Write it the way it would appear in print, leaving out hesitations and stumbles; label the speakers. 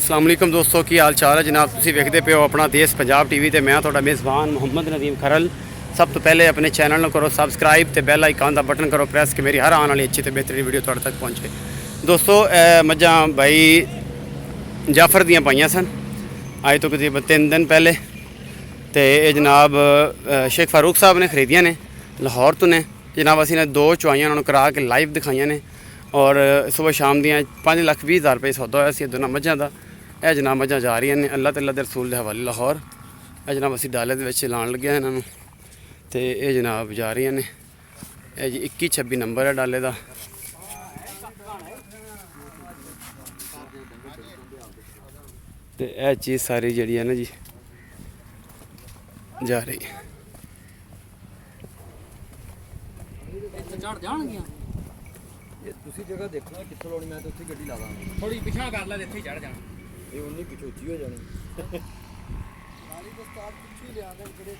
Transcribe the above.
Speaker 1: अस्सलाम वालेकुम दोस्तों की हाल चाल है जनाब। तुसीं वेखदे पे हो अपना देश पंजाब टीवी ते मैं तुहाडा मेज़बान मोहम्मद नदीम खरल। सब तो पहले अपने चैनल को करो सबसक्राइब ते बैल आइकन का बटन करो प्रेस कि मेरी हर आने वाली अच्छी तो बेहतरीन वीडियो तुहाडे तक पहुँचे। दोस्तों मझां भाई जाफर दियां पाइयां सन अज तो तकरीबन 3 दिन पहले तो ये जनाब शेख फारूक साहब ने खरीदियां ने लाहौर तो ने जनाब। असी ने 2 चुवाइयां उन्होंने करा के लाइव दिखाइया ने और सुबह शाम दियाँ 5,20,000 रुपये सौदा होया सी दोनों मझां का। यह जनाब मझां जा रही ने अल्लाह तल्ला दे रसूल के हवाले लाहौर। यह जनाब असी डाले के लाने लगे इन्हों तो ये जनाब जा रही ने। यह जी 21-26 नंबर है डाले का। तो यह चीज़ सारी जी है ना जी जा रही है।
Speaker 2: ਤੁਸੀਂ ਜਗ੍ਹਾ ਦੇਖਣਾ ਕਿੱਥੋਂ ਲਾਉਣੀ, ਮੈਂ ਤਾਂ ਉੱਥੇ ਗੱਡੀ ਲਾ ਦਾਂਗਾ।
Speaker 3: ਥੋੜੀ ਪਿਛਾ ਕਰ ਲੈ, ਇੱਥੇ ਹੀ ਚੜ ਜਾਣਾ।
Speaker 2: ਇਹ ਉਨੀ ਪਿੱਛੇ ਉੱਚੀ ਹੋ ਜਾਣੀ। ਨਾਲੀ ਦਸਤਾਰ ਪਿੱਛੇ ਲਿਆ ਦੇ ਜਿਹੜੇ